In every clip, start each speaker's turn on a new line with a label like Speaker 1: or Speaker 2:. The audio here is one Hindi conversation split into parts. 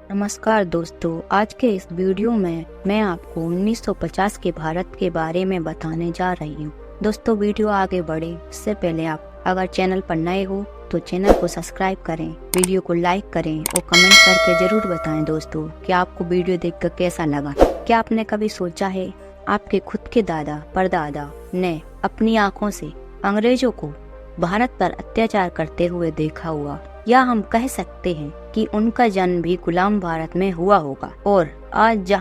Speaker 1: नमस्कार दोस्तों, आज के इस वीडियो में मैं आपको 1950 के भारत के बारे में बताने जा रही हूँ। दोस्तों, वीडियो आगे बढ़े इससे पहले आप अगर चैनल पर नए हो तो चैनल को सब्सक्राइब करें, वीडियो को लाइक करें और कमेंट करके जरूर बताएं दोस्तों कि आपको वीडियो देखकर कैसा लगा। क्या आपने कभी सोचा है आपके खुद के दादा परदादा ने अपनी आँखों से अंग्रेजों को भारत पर अत्याचार करते हुए देखा हुआ, या हम कह सकते हैं कि उनका जन्म भी गुलाम भारत में हुआ होगा। और आज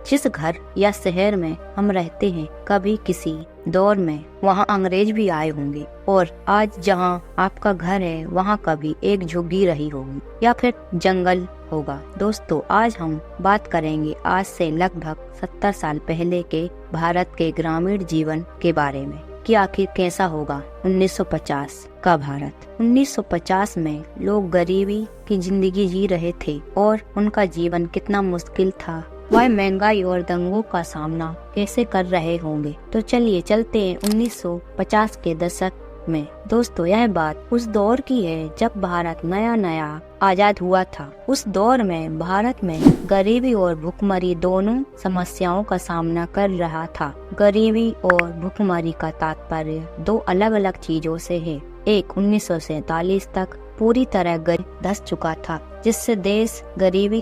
Speaker 1: जिस घर या शहर में हम रहते हैं, कभी किसी दौर में वहाँ अंग्रेज भी आए होंगे, और आज जहाँ आपका घर है वहाँ कभी एक झुग्गी रही होगी या फिर जंगल होगा। दोस्तों, आज हम बात करेंगे आज से लगभग 70 साल पहले के भारत के ग्रामीण जीवन के बारे में कि आखिर कैसा होगा 1950 का भारत। 1950 में लोग गरीबी की जिंदगी जी रहे थे और उनका जीवन कितना मुश्किल था, वह महंगाई और दंगों का सामना कैसे कर रहे होंगे। तो चलिए चलते हैं 1950 के दशक में। दोस्तों, यह बात उस दौर की है जब भारत नया नया आजाद हुआ था। उस दौर में भारत में गरीबी और भुखमरी दोनों समस्याओं का सामना कर रहा था। गरीबी और भुखमरी का तात्पर्य दो अलग अलग चीजों से है। एक 1947 तक पूरी तरह धंस चुका था, जिसमें देश गरीबी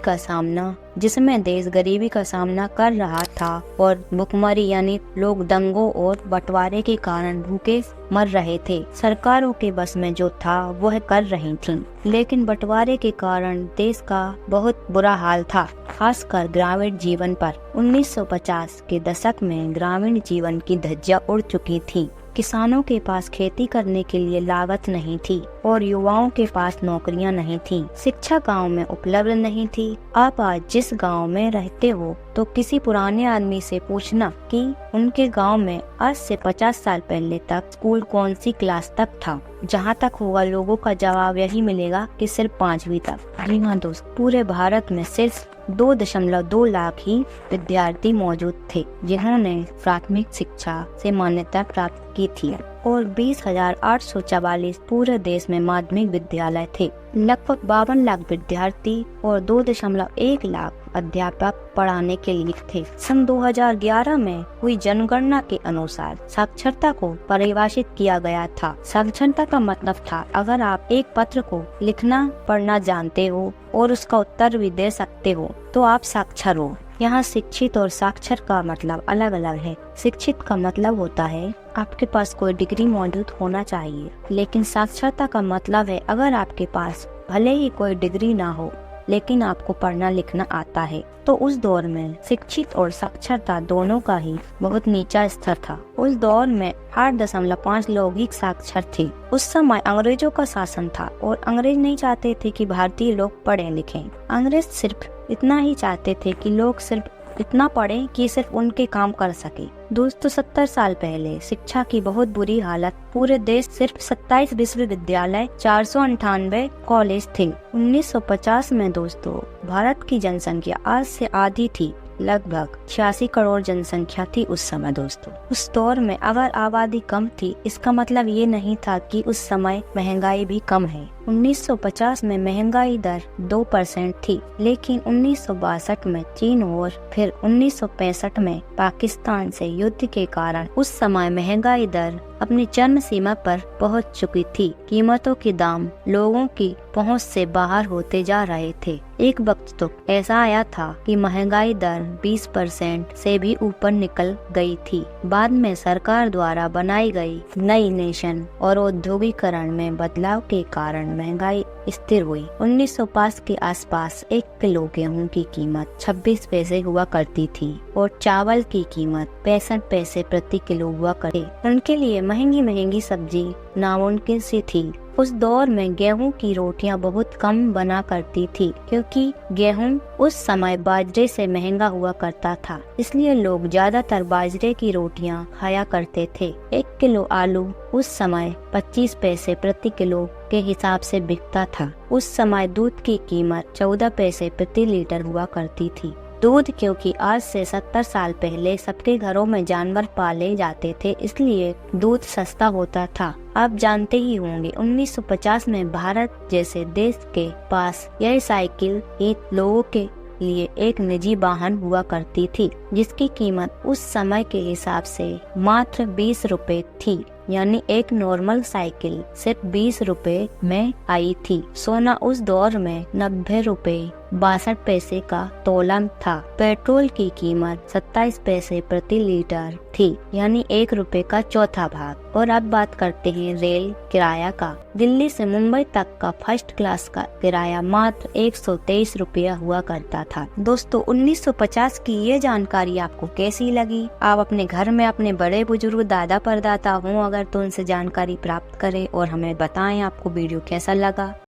Speaker 1: का सामना कर रहा था, और भुखमरी यानी लोग दंगों और बंटवारे के कारण भूखे मर रहे थे। सरकारों के बस में जो था वह कर रही थी, लेकिन बंटवारे के कारण देश का बहुत बुरा हाल था, खासकर ग्रामीण जीवन पर। 1950 के दशक में ग्रामीण जीवन की धज्जियां उड़ चुकी थी। किसानों के पास खेती करने के लिए लागत नहीं थी और युवाओं के पास नौकरियां नहीं थी। शिक्षा गांव में उपलब्ध नहीं थी। आप आज जिस गांव में रहते हो तो किसी पुराने आदमी से पूछना कि उनके गांव में आज से 50 साल पहले तक स्कूल कौन सी क्लास तक था। जहां तक होगा लोगों का जवाब यही मिलेगा कि सिर्फ 5वीं तक। जी हाँ दोस्त, पूरे भारत में सिर्फ 2.2 लाख ही विद्यार्थी मौजूद थे जिन्होंने प्राथमिक शिक्षा से मान्यता प्राप्त की थी, और 20,844 पूरे देश में माध्यमिक विद्यालय थे। लगभग 52 लाख विद्यार्थी और 2.1 लाख अध्यापक पढ़ाने के लिए थे। सन 2011 में हुई जनगणना के अनुसार साक्षरता को परिभाषित किया गया था। साक्षरता का मतलब था अगर आप एक पत्र को लिखना पढ़ना जानते हो और उसका उत्तर भी दे सकते हो तो आप साक्षर हो। यहाँ शिक्षित और साक्षर का मतलब अलग अलग है। शिक्षित का मतलब होता है आपके पास कोई डिग्री मौजूद होना चाहिए, लेकिन साक्षरता का मतलब है अगर आपके पास भले ही कोई डिग्री ना हो लेकिन आपको पढ़ना लिखना आता है। तो उस दौर में शिक्षित और साक्षरता दोनों का ही बहुत नीचा स्तर था। उस दौर में 8.5 लोग ही साक्षर थे। उस समय अंग्रेजों का शासन था और अंग्रेज नहीं चाहते थे कि भारतीय लोग पढ़े लिखें। अंग्रेज सिर्फ इतना ही चाहते थे कि लोग सिर्फ इतना पढ़े कि सिर्फ उनके काम कर सके। दोस्तों, 70 साल पहले शिक्षा की बहुत बुरी हालत। पूरे देश सिर्फ 27 विश्वविद्यालय, 498 कॉलेज थे। 1950 में दोस्तों भारत की जनसंख्या आज से आधी थी। लगभग 86 करोड़ जनसंख्या थी उस समय। दोस्तों, उस दौर में अगर आबादी कम थी इसका मतलब ये नहीं था कि उस समय महंगाई भी कम है। 1950 में महंगाई दर 2% थी, लेकिन 1962 में चीन और फिर 1965 में पाकिस्तान से युद्ध के कारण उस समय महंगाई दर अपनी चरम सीमा पर पहुंच चुकी थी। कीमतों के दाम लोगों की पहुंच से बाहर होते जा रहे थे। एक वक्त तो ऐसा आया था कि महंगाई दर 20% से भी ऊपर निकल गई थी। बाद में सरकार द्वारा बनाई गई नई नेशन और औद्योगिकरण में बदलाव के कारण महंगाई स्थिर हुई। 1905 के आसपास 1 किलो गेहूं की कीमत 26 पैसे हुआ करती थी और चावल की कीमत 65 पैसे प्रति किलो हुआ करती। उनके लिए महंगी सब्जी नामुमकिन सी थी। उस दौर में गेहूं की रोटियां बहुत कम बना करती थी, क्योंकि गेहूं उस समय बाजरे से महंगा हुआ करता था, इसलिए लोग ज्यादातर बाजरे की रोटियां खाया करते थे। 1 किलो आलू उस समय 25 पैसे प्रति किलो के हिसाब से बिकता था। उस समय दूध की कीमत 14 पैसे प्रति लीटर हुआ करती थी। दूध, क्योंकि आज से 70 साल पहले सबके घरों में जानवर पाले जाते थे, इसलिए दूध सस्ता होता था। आप जानते ही होंगे 1950 में भारत जैसे देश के पास यह साइकिल ही लोगों के लिए एक निजी वाहन हुआ करती थी, जिसकी कीमत उस समय के हिसाब से मात्र 20 रुपए थी। यानी एक नॉर्मल साइकिल सिर्फ 20 रुपए में आई थी। सोना उस दौर में 90 रुपए 62 पैसे का तोला था। पेट्रोल की कीमत 27 पैसे प्रति लीटर थी, यानी 1 रुपए का चौथा भाग। और अब बात करते हैं रेल किराया का। दिल्ली से मुंबई तक का फर्स्ट क्लास का किराया मात्र 123 रुपया हुआ करता था। दोस्तों, 1950 की ये जानकारी आपको कैसी लगी? आप अपने घर में अपने बड़े बुजुर्ग दादा परदादा हों अगर, तो उनसे जानकारी प्राप्त करें और हमें बताएं आपको वीडियो कैसा लगा।